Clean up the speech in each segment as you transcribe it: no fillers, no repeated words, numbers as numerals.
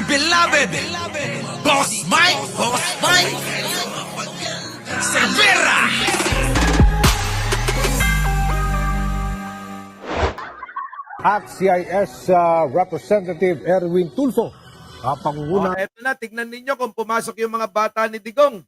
beloved Boss Mike Severa. At CIS Representative Erwin Tulfo, pangunguna. Eto na, tignan ninyo kung pumasok yung mga bata ni Digong.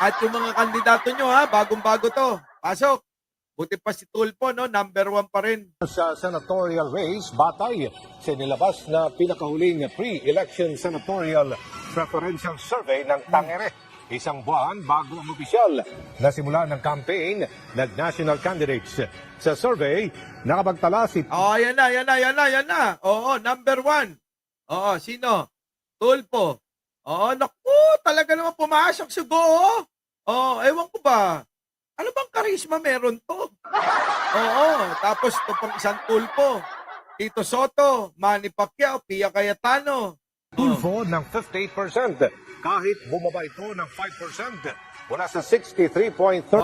At yung mga kandidato nyo, bagong-bago to. Pasok. Buti pa si Tulfo, no? Number 1 pa rin. Sa senatorial race, batay sa nilabas na pinakahuling pre-election senatorial preferential survey ng Tangere. Isang buwan bago ang opisyal na simula ng campaign ng national candidates. Sa survey, nakapagtala si... Yan na. Oo, number 1. Oo, sino? Tulfo. Oo, naku, talaga naman pumasok si Go. Ewan ko ba? Ano bang karisma meron to? Oo, tapos ito pang isang Tulfo. Tito Soto, Manny Pacquiao, Pia Cayetano. Tulfo ng 58%, kahit bumaba ito ng 5%. Mula sa 63.13%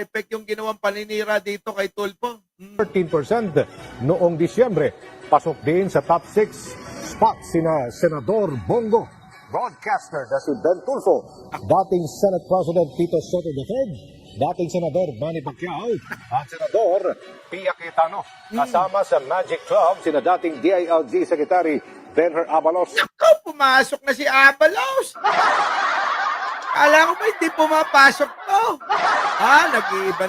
Effect yung ginawang paninira dito kay Tulfo. 13% noong Disyembre. Pasok din sa top 6 spots sina Senador Bongo, broadcaster na si Ben Tulfo, dating Senate President Tito Soto III, dating Senador Manny Pacquiao, at Senador Pia Cayetano. Kasama sa Magic Club sina dating DILG Secretary Benher Abalos. Naku, pumasok na si Abalos. Kala ko ba hindi pumapasok to? Nag-iiba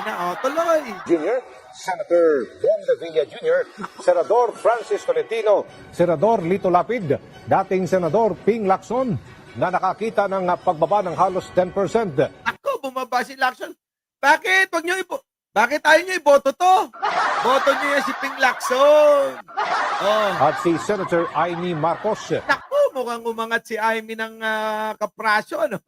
na. Tuloy. Jr., Senator Juan de Villa Jr., Senador Francis Tolentino, Senador Lito Lapid, dating Senador Ping Lacson, na nakakita ng pagbaba ng halos 10%. Ako, bumaba si Lacson. Bakit? Bakit ayaw nyo iboto to? Boto nyo yan si Ping Lacson. At si Senator Amy Marcos. Naku, mukhang umangat si Amy ng kapraso, ano?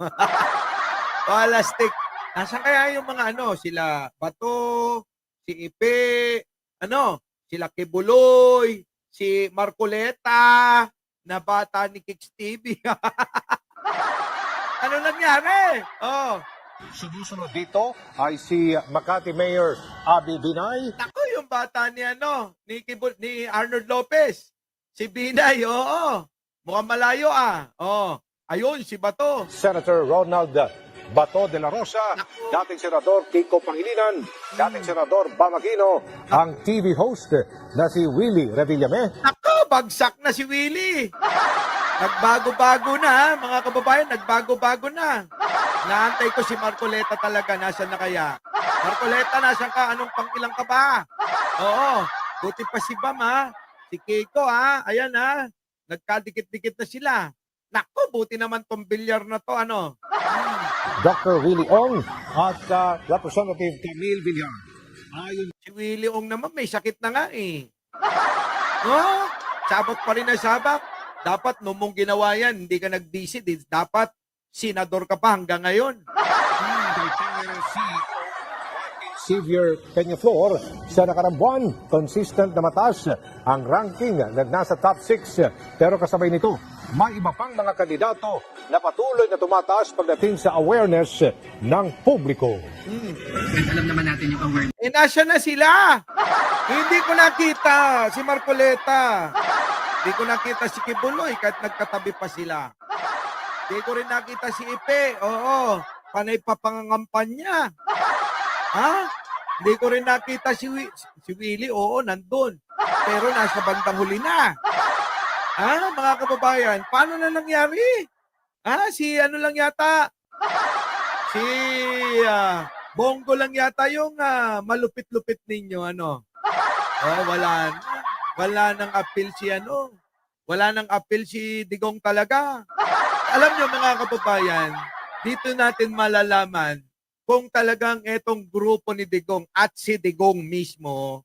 Palastik. Nasaan kaya yung mga sila Bato, si Ipe, sila Kibuloy, si Marcoleta, na bata ni Kicks TV. Ano nangyari? Sumusunod dito ay si Makati Mayor Abby Binay. Naku, yung bata ni ni Arnold Lopez. Si Binay, mukhang malayo ayun, si Bato. Senator Ronald Bato de la Rosa, dating Senador Kiko Pangilinan, dating Senador Bamagino, ang TV host na si Willie Revillame. Naku, bagsak na si Willie. Nagbago-bago na, mga kababayan, nagbago-bago na. Naantay ko si Marcoleta talaga, nasaan na kaya? Marcoleta, nasaan ka? Anong pang-ilang ka ba? Oo, buti pa si Bam, si Kiko, ayan, nagkadikit-dikit na sila. Naku, buti naman tong bilyar na to, Dr. Willie Ong at Representative Camille Villar. Si Willie Ong naman, may sakit na nga sabak pa rin ang sabak. Dapat nung mong ginawa yan, hindi ka nag-DC, dapat senador ka pa hanggang ngayon. Xavier Peñaflor, sa nakarang buwan, consistent na mataas ang ranking na nasa top 6. Pero kasabay nito, may iba pang mga kandidato na patuloy na tumataas pagdating sa awareness ng publiko. Alam naman natin yung awareness. Nasya na sila. Hindi ko nakita si Marcoleta. Hindi ko nakita si Kibuloy kahit nagkatabi pa sila. Hindi ko rin nakita si Ipe. Panay pa pangangampanya. Hindi ko rin nakita si Willie. Nandun. Pero nasa bandang huli na. Mga kababayan, paano na nangyari? Si lang yata. Si Bongo lang yata yung malupit-lupit ninyo, wala na. Wala nang appeal Wala nang appeal si Digong talaga. Alam nyo mga kababayan, dito natin malalaman kung talagang etong grupo ni Digong at si Digong mismo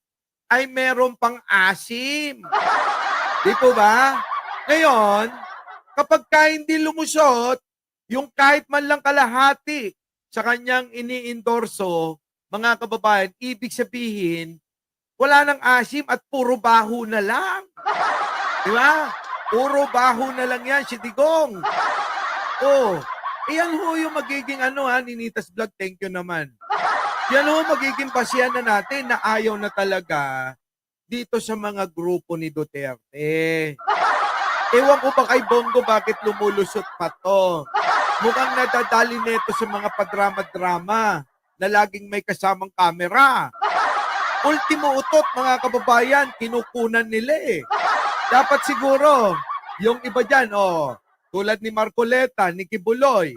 ay meron pang asim. Di po ba? Ngayon, kapag hindi lumusot, yung kahit man lang kalahati sa kanyang ini-endorso, mga kababayan, ibig sabihin, wala nang asim at puro baho na lang. Di ba? Puro baho na lang yan si Digong. Iyan ho yung magiging Ninitas Vlog, thank you naman. Yan ho magiging basihan na natin na ayaw na talaga dito sa mga grupo ni Duterte. Ewan ko ba kay Bongo bakit lumulusot pa to. Mukhang nadadali neto sa mga padrama-drama na laging may kasamang kamera. Ultimo utot mga kababayan, kinukunan nila eh. Dapat siguro, yung iba dyan, tulad ni Marcoleta, ni Kibuloy,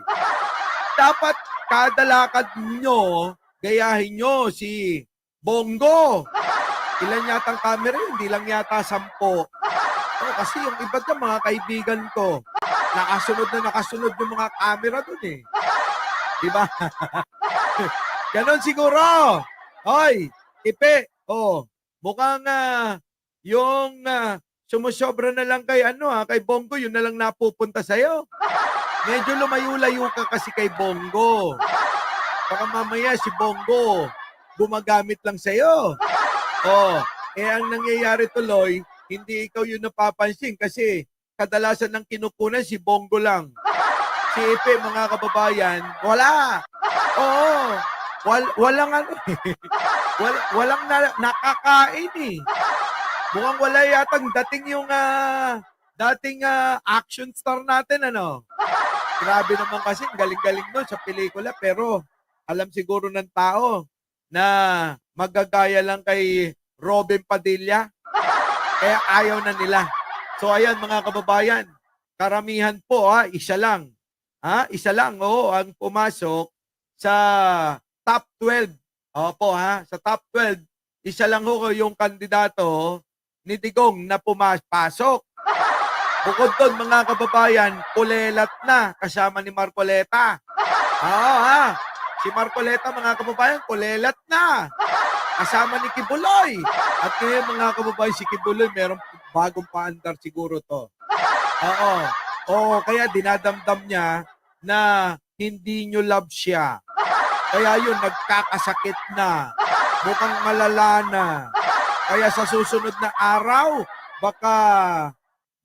dapat kada lakad nyo, gayahin nyo si Bongo. Ilan yata ang camera? Hindi lang yata 10. Kasi yung iba dyan, mga kaibigan ko, nakasunod yung mga camera dun eh. Diba? Ganon siguro. Hoy, Ipe, mukhang yung sumusobra na lang kay kay Bongo, yun na lang napupunta sa'yo. Medyo lumayo-layo ka kasi kay Bongo. Baka mamaya si Bongo gumagamit lang sa'yo. Ang nangyayari tuloy, hindi ikaw yung napapansin kasi kadalasan ng kinukunan si Bongo lang. Si Ipe, mga kababayan, wala. Walang walang nakakain eh. Mukhang wala yatang dating yung dating action star natin, Grabe naman kasi, galing-galing nun sa pelikula, pero alam siguro ng tao na magagaya lang kay Robin Padilla, kaya ayaw na nila. So ayan mga kababayan, karamihan po isa lang. Isa lang ang pumasok sa top 12. Opo sa top 12, isa lang yung kandidato ni Digong na pumapasok. Bukod doon mga kababayan, kulelat na kasama ni Marcoleta. Si Marcoleta mga kababayan, kulelat na kasama ni Kibuloy. At ngayon mga kababayan, si Kibuloy merong bagong paandar siguro to. Kaya dinadamdam niya na hindi nyo love siya. Kaya yun, nagkakasakit na. Mukhang malala na. Kaya sa susunod na araw, baka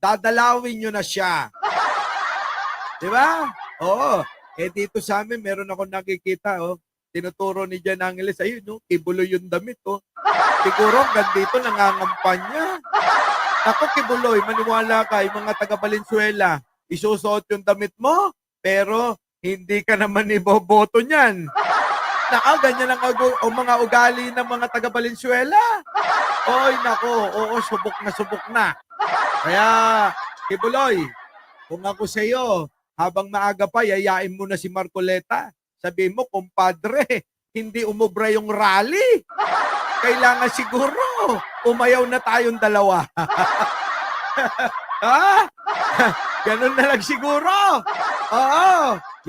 dadalawin nyo na siya. Diba? Dito sa amin, meron ako nakikita, tinuturo ni Jan Angeles, ayun, Kibuloy yung damit, Siguro, gandito, nangangampanya. Ako, Kibuloy, maniwala ka, yung mga taga Valenzuela, isusuot yung damit mo, pero hindi ka naman iboboto niyan. Ganyan ang mga ugali ng mga taga Valenzuela. Subok na. Kaya, Kibuloy, kung ako sa iyo, habang maaga pa, yayain mo na si Marcoleta. Sabihin mo, kumpadre, hindi umubra yung rally. Kailangan siguro, umayaw na tayong dalawa. Ganun na lang siguro.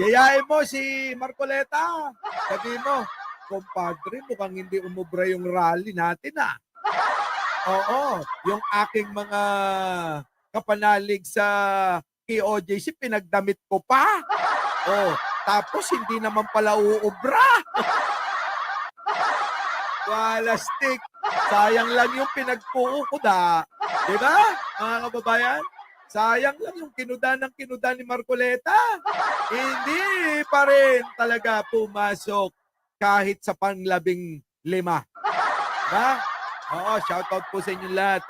Yayain mo si Marcoleta. Sabihin mo, kumpadre, mukhang hindi umubra yung rally natin yung aking mga kapanalig sa KOJC, pinagdamit ko pa. Tapos hindi naman pala uubra. Walastik. Sayang lang yung pinagpuukuda. Diba, mga kababayan? Sayang lang yung kinuda ni Marcoleta. Hindi pa rin talaga pumasok kahit sa pang-15. Diba? Shoutout po sa inyo lahat.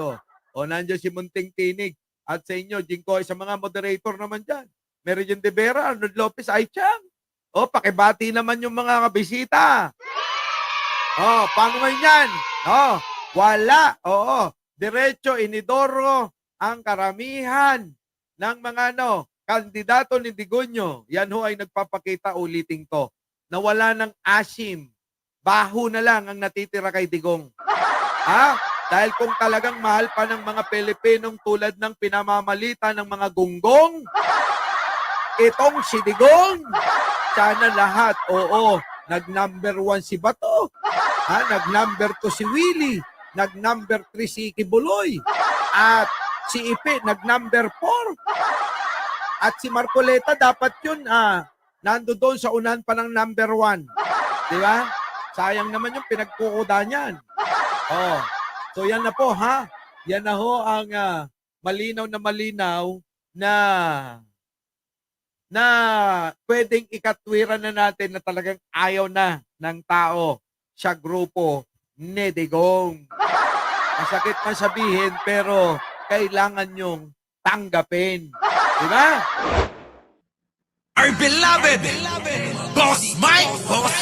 Nandiyan si Munting Tinig. At sa inyo, Jingkoy, sa mga moderator naman dyan. Meridian de Vera, Arnold Lopez, Aichang. Pakibati naman yung mga kabisita. Paano ngayon yan? Wala. Diretso, inidoro ang karamihan ng mga kandidato ni Digonyo. Yan ay nagpapakita, ulitin ko, na wala ng asim. Baho na lang ang natitira kay Digong. Dahil kung talagang mahal pa ng mga Pilipinong tulad ng pinamamalita ng mga gunggong, itong si Digong, sana lahat, nag-number 1 si Bato, nag-number 2 si Willie, nag-number 3 si Kibuloy, at si Ipe, nag-number 4. At si Marcoleta, dapat yun, nando doon sa unahan pa ng number 1. Di ba? Sayang naman yung pinagkukuda niyan. So yan na po Yan na ang malinaw na pwedeng ikatwiran na natin na talagang ayaw na ng tao sa grupo ni Digong. Masakit man sabihin pero kailangan yung tanggapin. Di ba? Our beloved Boss Mike, Boss